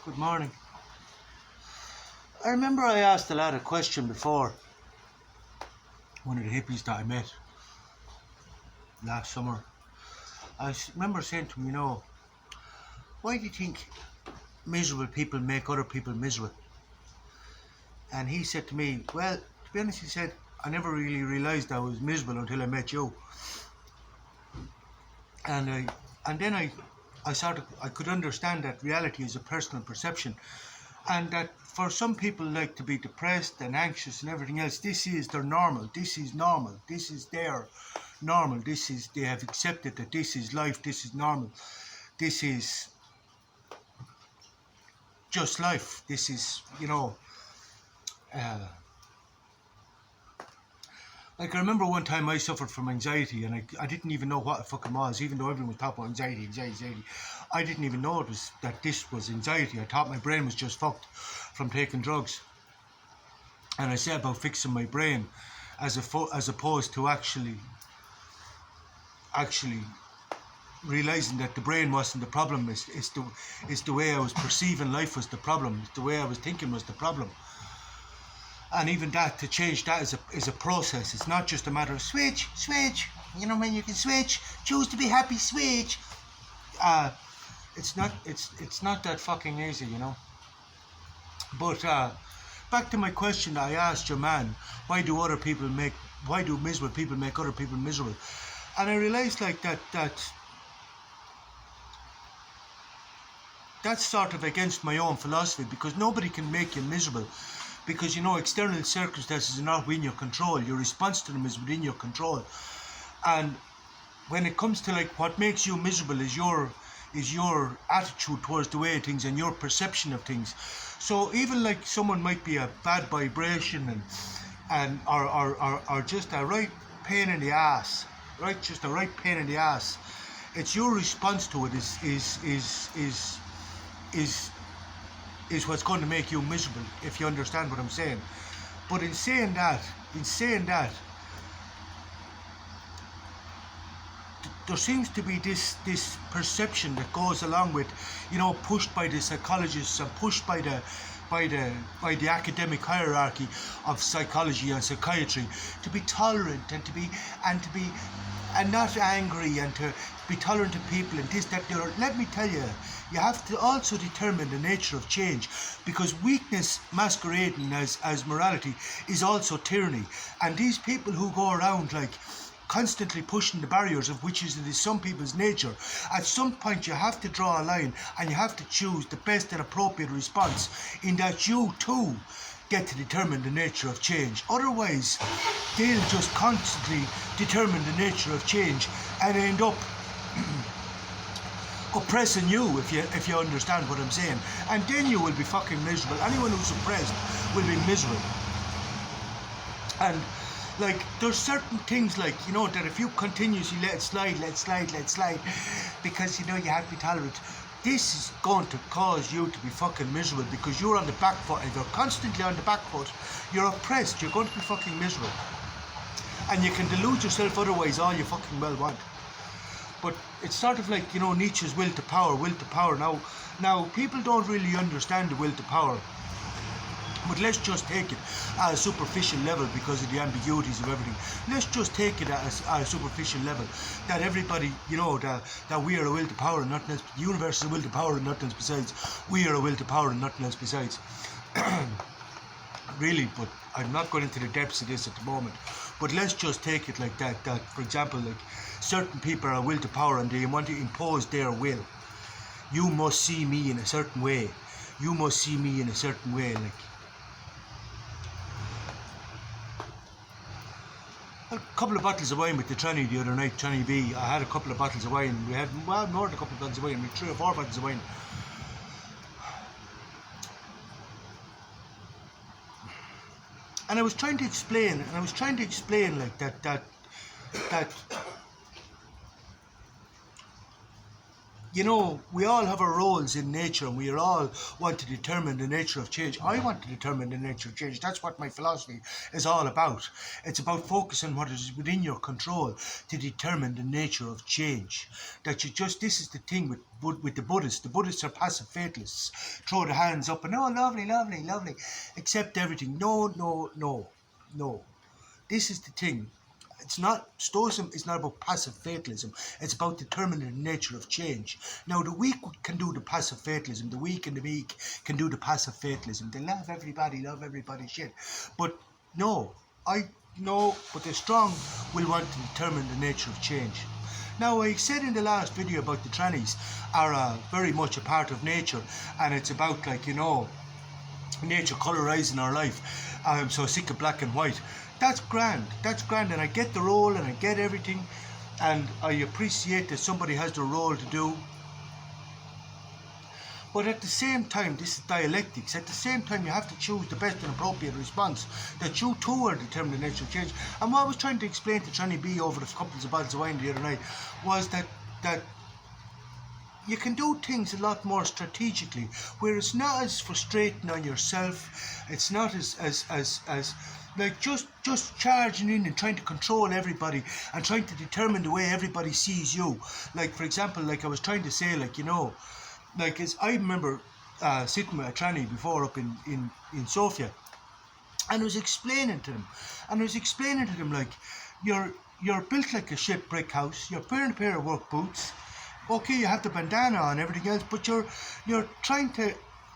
Good morning. I remember I asked a lad a question before, one of the hippies that I met last summer. Remember saying to him, why do you think miserable people make other people miserable? And he said to me, well, to be honest, he said, I never really realised I was miserable until I met you. And then I could understand that reality is a personal perception, and that for some people like to be depressed and anxious and everything else, this is their normal, this is normal, this is their normal, they have accepted that this is life, this is normal, this is just life, this is, like I remember one time I suffered from anxiety, and I didn't even know what it fucking was, even though everyone was talking about anxiety. I didn't even know that this was anxiety. I thought my brain was just fucked from taking drugs. And I said about fixing my brain as opposed to actually realising that the brain wasn't the problem. It's the way I was perceiving life was the problem. It's the way I was thinking was the problem. And even that, to change that is a process. It's not just a matter of switch. When you can switch, choose to be happy, switch. It's not that fucking easy, But back to my question that I asked your man, why do miserable people make other people miserable? And I realised like that's sort of against my own philosophy, because nobody can make you miserable. Because external circumstances are not within your control. Your response to them is within your control. And when it comes to like what makes you miserable is your attitude towards the way of things and your perception of things. So even like someone might be a bad vibration and or just a right pain in the ass, right? Just a right pain in the ass. It's your response to it is what's going to make you miserable, if you understand what I'm saying. But in saying that, there seems to be this perception that goes along with, pushed by the psychologists and pushed by the academic hierarchy of psychology and psychiatry, to be tolerant and not angry, and to be tolerant to people and this, that, the other. Let me tell you, you have to also determine the nature of change, because weakness masquerading as morality is also tyranny. And these people who go around like constantly pushing the barriers, of which is some people's nature, at some point you have to draw a line and you have to choose the best and appropriate response, in that you too get to determine the nature of change. Otherwise, they'll just constantly determine the nature of change and end up oppressing you, if you understand what I'm saying. And then you will be fucking miserable. Anyone who's oppressed will be miserable. And like, there's certain things like, that if you continuously let it slide, because you have to be tolerant, this is going to cause you to be fucking miserable, because you're on the back foot. If you're constantly on the back foot, you're oppressed, you're going to be fucking miserable. And you can delude yourself otherwise all you fucking well want. But it's sort of like, Nietzsche's will to power. Now people don't really understand the will to power. But let's just take it at a superficial level, because of the ambiguities of everything. Let's just take it at a superficial level, that everybody, that we are a will to power and nothing else. The universe is a will to power and nothing else besides. We are a will to power and nothing else besides. Really, but I'm not going into the depths of this at the moment. But let's just take it like that, for example, like certain people are a will to power and they want to impose their will. You must see me in a certain way. You must see me in a certain way, like. A couple of bottles of wine with the tranny the other night, Tranny B. I had a couple of bottles of wine. We had, more than a couple of bottles of wine. We had 3 or 4 bottles of wine. And I was trying to explain, like that you know, we all have our roles in nature and we all want to determine the nature of change. I want to determine the nature of change. That's what my philosophy is all about. It's about focusing what is within your control to determine the nature of change. That you just, this is the thing with the Buddhists. The Buddhists are passive fatalists. Throw the hands up and, oh, lovely, lovely, lovely. Accept everything. No, no, no, no. This is the thing. It's not, Stoicism is not about passive fatalism. It's about determining the nature of change. Now, the weak can do the passive fatalism. The weak and the meek can do the passive fatalism. They love everybody shit. But no, but the strong will want to determine the nature of change. Now, I said in the last video about the trannies are very much a part of nature, and it's about, like, you know, nature colorizing our life. I'm so sick of black and white. That's grand, and I get the role and I get everything, and I appreciate that somebody has their role to do. But at the same time, this is dialectics. At the same time, you have to choose the best and appropriate response, that you too are determining the nature of change. And what I was trying to explain to Tranny B over the couples of bottles of wine the other night was that you can do things a lot more strategically, where it's not as frustrating on yourself. It's not as like just charging in and trying to control everybody and trying to determine the way everybody sees you. Like, for example, like I was trying to say, like, you know, like, as I remember sitting with a tranny before up in Sofia, and I was explaining to them, like, you're built like a shit brick house. You're wearing a pair of work boots. Okay, you have the bandana on, everything else, but you're trying to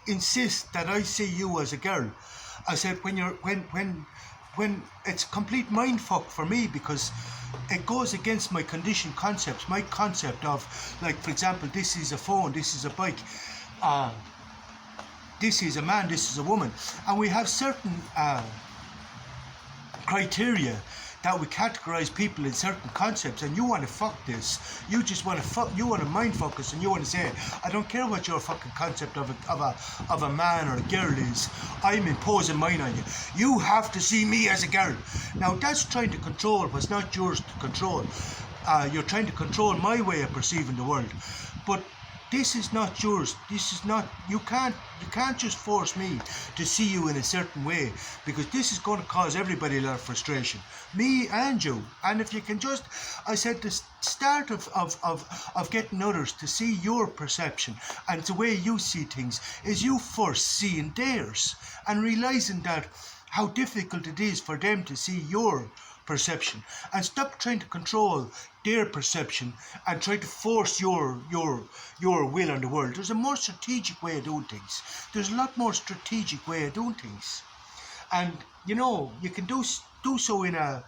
insist that I see you as a girl. I said, when it's complete mindfuck for me, because it goes against my conditioned concepts, my concept of, like, for example, this is a phone, this is a bike, this is a man, this is a woman, and we have certain criteria that we categorize people in certain concepts, and you want to fuck this. You just want to fuck. You want to mind focus, and you want to say, I don't care what your fucking concept of a man or a girl is. I'm imposing mine on you. You have to see me as a girl. Now that's trying to control what's not yours to control. You're trying to control my way of perceiving the world, but this is not yours. This is not, you can't just force me to see you in a certain way, because this is going to cause everybody a lot of frustration, me and you. And if you can just, I said, the start of getting others to see your perception and the way you see things is you first seeing theirs and realizing that how difficult it is for them to see your perception, and stop trying to control their perception and try to force your will on the world. There's a more strategic way of doing things. There's a lot more strategic way of doing things, and you know, you can do so in an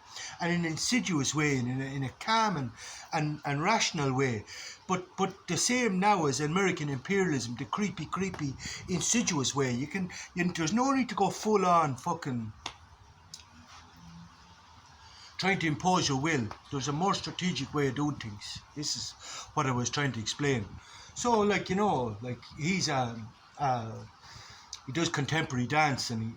insidious way, in a calm and rational way, but the same now as American imperialism, the creepy insidious way. There's no need to go full on fucking trying to impose your will. There's a more strategic way of doing things. This is what I was trying to explain. So, like, you know, like, he's he does contemporary dance, and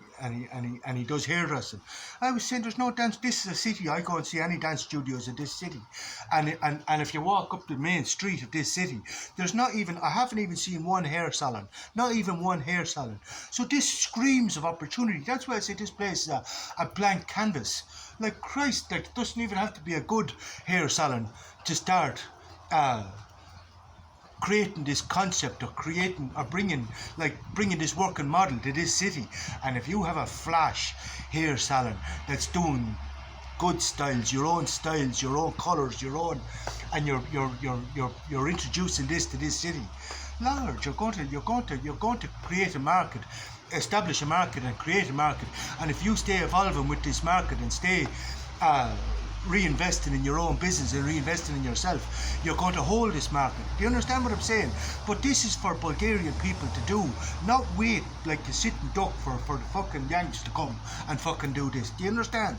he does hairdressing. I was saying, there's no dance. This is a city. I go and see any dance studios in this city, and if you walk up the main street of this city, there's not even, I haven't even seen one hair salon. Not even one hair salon. So this screams of opportunity. That's why I say this place is a blank canvas. Like, Christ, like, it doesn't even have to be a good hair salon to start creating this concept, or bringing this working model to this city. And if you have a flash hair salon that's doing good styles, your own colours, and you're introducing this to this city, Lord, you're going to create a market, establish a market and create a market. And if you stay evolving with this market and stay reinvesting in your own business and reinvesting in yourself, you're going to hold this market. Do you understand what I'm saying? But this is for Bulgarian people to do, not wait like to sit and duck for the fucking Yanks to come and fucking do this. Do you understand?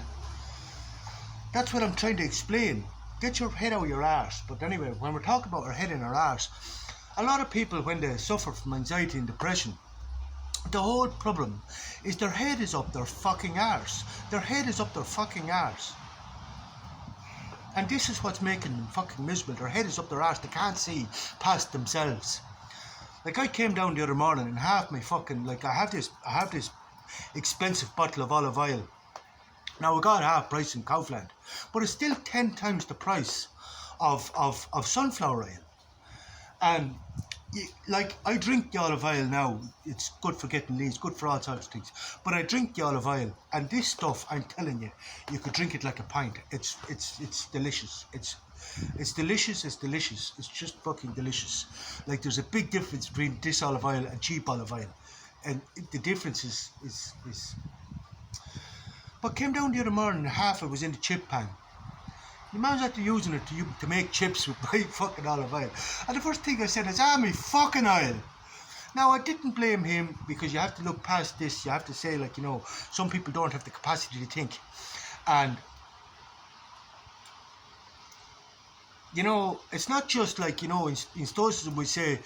That's what I'm trying to explain. Get your head out of your arse. But anyway, when we're talking about our head in our arse, a lot of people, when they suffer from anxiety and depression, the whole problem is their head is up their fucking arse. Their head is up their fucking arse. And this is what's making them fucking miserable. Their head is up their arse. They can't see past themselves. Like, I came down the other morning and half my fucking, like, I have this expensive bottle of olive oil. Now, we got half price in Kaufland, but it's still 10 times the price of sunflower oil. And like, I drink the olive oil now. It's good for getting leads, good for all sorts of things. But I drink the olive oil, and this stuff, I'm telling you, you could drink it like a pint. It's delicious. It's delicious. It's delicious. It's just fucking delicious. Like, there's a big difference between this olive oil and cheap olive oil, and the difference is. But came down the other morning, and half it was in the chip pan. The man's after using it to make chips with my fucking olive oil. And the first thing I said is, me fucking oil. Now, I didn't blame him, because you have to look past this. You have to say, like, you know, some people don't have the capacity to think. And, you know, it's not just like, you know, in Stoicism we say,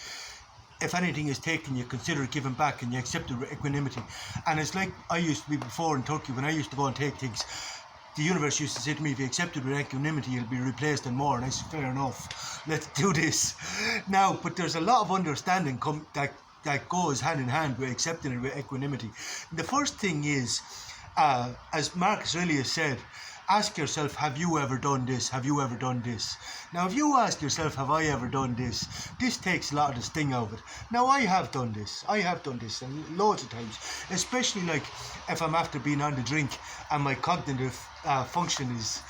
if anything is taken, you consider it given back and you accept it with equanimity. And it's like I used to be before in Turkey, when I used to go and take things. The universe used to say to me, if you accept it with equanimity, you'll be replaced and more. And I said, fair enough, let's do this. Now, but there's a lot of understanding that goes hand in hand with accepting it with equanimity. The first thing is, as Marcus Aurelius said, ask yourself, have you ever done this? Have you ever done this? Now, if you ask yourself, have I ever done this? This takes a lot of the sting out of it. Now, I have done this. And loads of times, especially like if I'm after being on the drink and my cognitive function is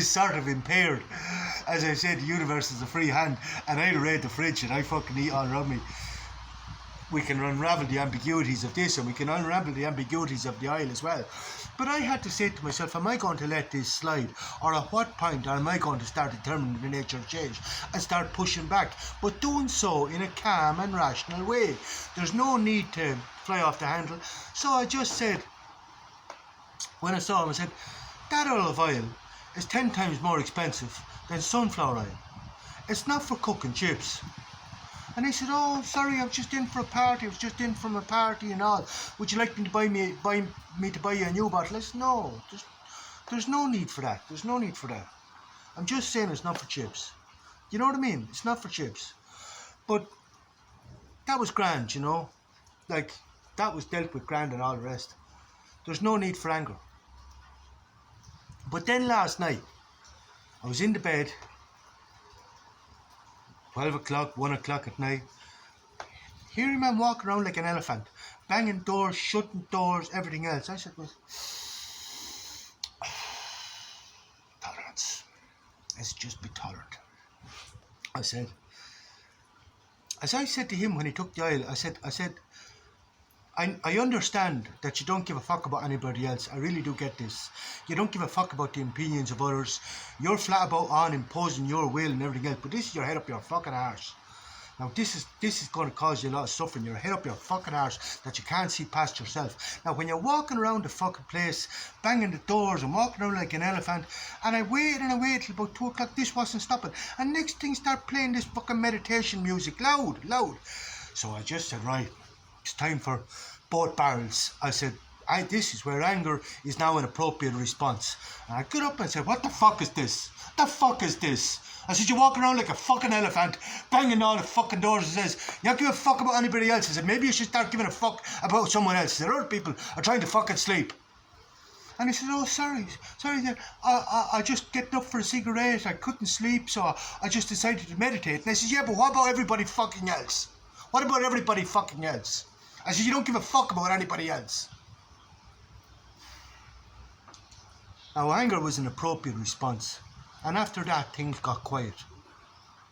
sort of impaired. As I said, the universe is a free hand, and I raid the fridge and I fucking eat all around me. We can unravel the ambiguities of this, and we can unravel the ambiguities of the oil as well. But I had to say to myself, am I going to let this slide? Or at what point am I going to start determining the nature of change and start pushing back? But doing so in a calm and rational way. There's no need to fly off the handle. So I just said, when I saw him, I said, that olive oil is 10 times more expensive than sunflower oil. It's not for cooking chips. And he said, oh, sorry, I'm just in for a party. I was just in from a party and all. Would you like me to buy you a new bottle? I said, no, there's no need for that. There's no need for that. I'm just saying it's not for chips. You know what I mean? It's not for chips. But that was grand, you know. Like, that was dealt with grand and all the rest. There's no need for anger. But then last night, I was in the bed, 12 o'clock, 1 o'clock at night, hearing man walking around like an elephant, banging doors, shutting doors, everything else. I said, well, tolerance. Let's just be tolerant. I said, as I said to him when he took the oil, I said, I understand that you don't give a fuck about anybody else. I really do get this. You don't give a fuck about the opinions of others. You're flat about on imposing your will and everything else, but this is your head up your fucking arse. Now this is going to cause you a lot of suffering. Your head up your fucking arse that you can't see past yourself. Now when you're walking around the fucking place, banging the doors and walking around like an elephant, and I waited till about 2 o'clock, this wasn't stopping. And next thing start playing this fucking meditation music, loud. So I just said, right, it's time for both barrels. I said, this is where anger is now an appropriate response. And I got up and said, what the fuck is this? The fuck is this? I said, you're walking around like a fucking elephant, banging all the fucking doors and says, you don't give a fuck about anybody else. I said, maybe you should start giving a fuck about someone else. There are other people are trying to fucking sleep. And he said, oh, sorry, I just getting up for a cigarette. I couldn't sleep, so I just decided to meditate. And I said, yeah, but what about everybody fucking else? What about everybody fucking else? I said, you don't give a fuck about anybody else. Now, anger was an appropriate response. And after that, things got quiet.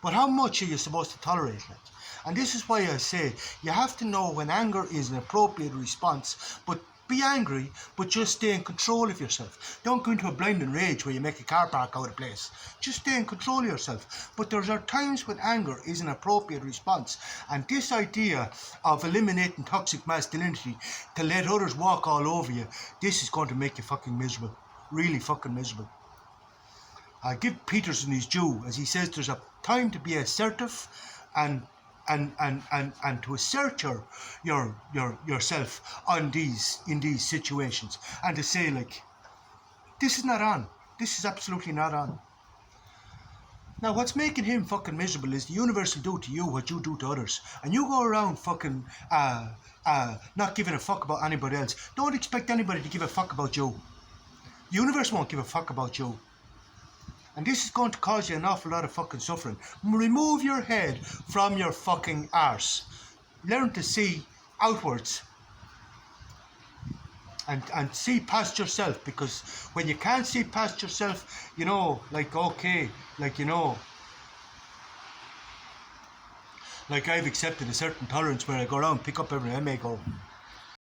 But how much are you supposed to tolerate it? And this is why I say, you have to know when anger is an appropriate response, but be angry, but just stay in control of yourself. Don't go into a blinding rage where you make a car park out of place. Just stay in control of yourself. But there are times when anger is an appropriate response. And this idea of eliminating toxic masculinity to let others walk all over you, this is going to make you fucking miserable. Really fucking miserable. I give Peterson his due, as he says there's a time to be assertive and to assert yourself in these situations, and to say, like, this is not on. This is absolutely not on. Now, what's making him fucking miserable is the universe will do to you what you do to others. And you go around fucking not giving a fuck about anybody else. Don't expect anybody to give a fuck about you. The universe won't give a fuck about you. And this is going to cause you an awful lot of fucking suffering. Remove your head from your fucking arse. Learn to see outwards. And see past yourself, because when you can't see past yourself, you know, like, okay, like, you know, like I've accepted a certain tolerance where I go around, pick up everything, I may go,